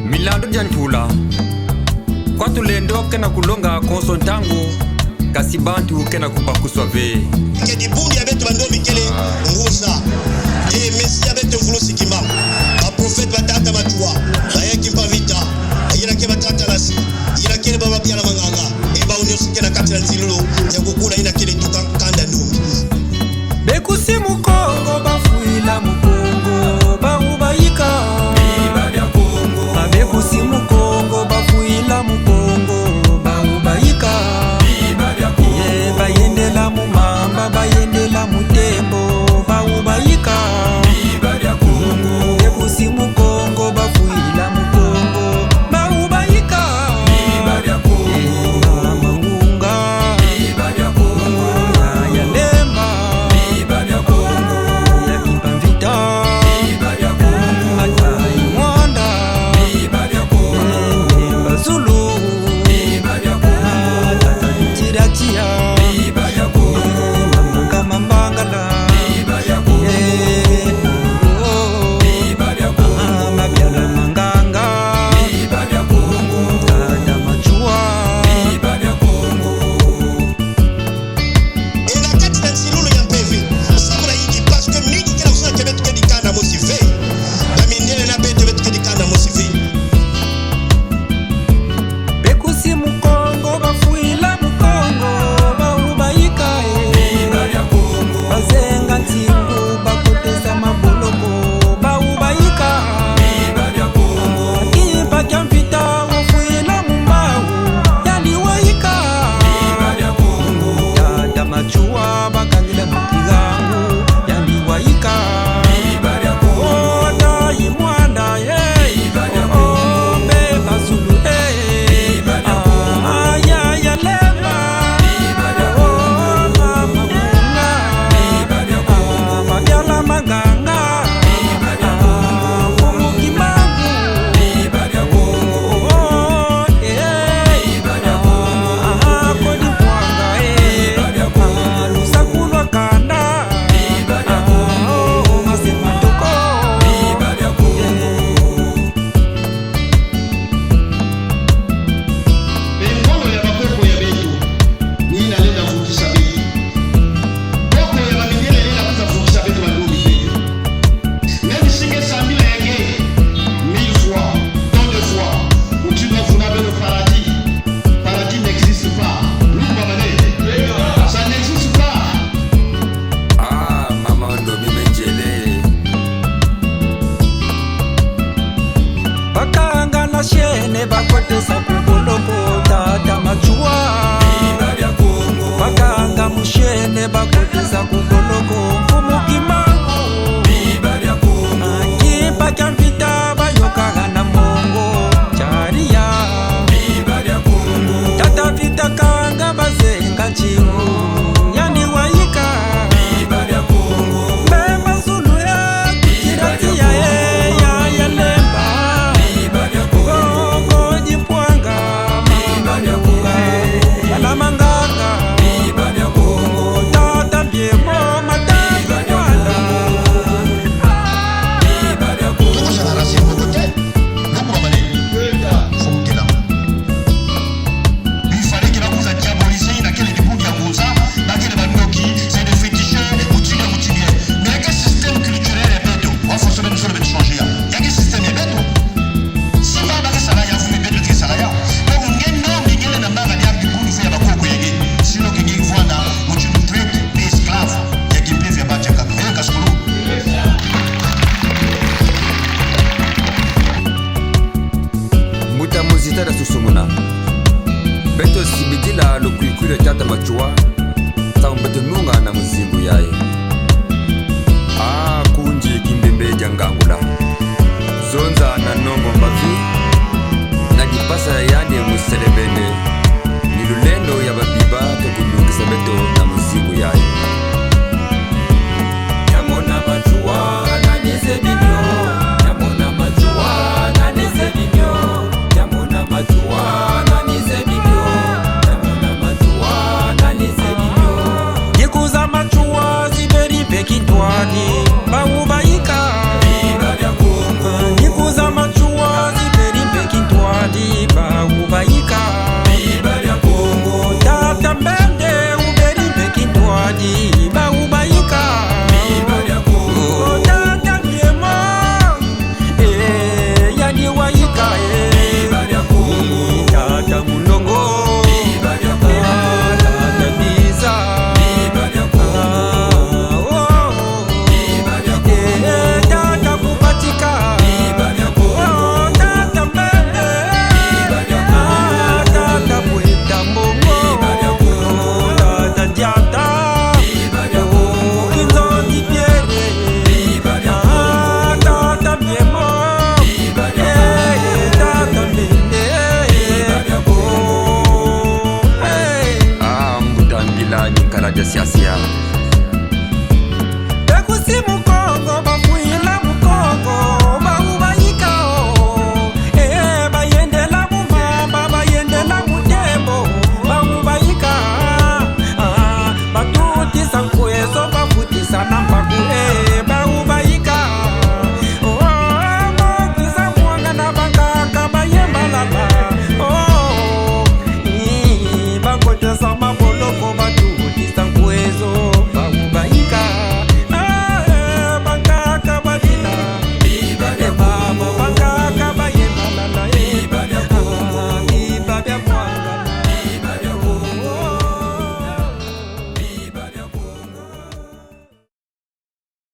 Milando janfula kwatu lendo kena kulonga konso ntango kasi bantu kena kupakuswa ve ke dibundi abeto bando mikele ngusa mesi abeto mfulusi kimba ba profete batata matua bayaki mpavita ayina ke batata lasi ina kele baba byala manganga ba unyosikena katela nzilulo yakukula ina kele tuka kanda ndumi bekusimu Kongo bafuila mukongo baubayika bekusimu Kongo bafuila mukongo baubayika bayendela mumamba bayendela mutembo baubayika bekusimu Kongo bafuila mukongo baubayika mangunga yalemba yakimpavita matai mwanda Zulu tiratia mambangala mabyala manganga tata machua ina katela nzilulo ya mpeve samura yiki parce que mingi kila usuna kebetu kedikana mosive bamindele na beto betu kedikana mosive bekusimu Kongo bafuila mukongo baubayika bazenga nzingu bakoteza maboloko baubayika kipa kya mpita wafuila mumbau yaliwayika tata machua bakangila mutigangu yaliwayika oda imwanda beba Zulu bakanga shene bakotesa kuboloko tata machua bakanga mushene bakotesa kuboloko mfumu kimango kipa kya mpita bayokaga na mongo charia tata vita kanga bazenga nchimu yani wayika beba Zulu kiratia yalemba manganga tata biemo matanga wala muta muzita da susumuna beto sibidila lo kuikule tata machua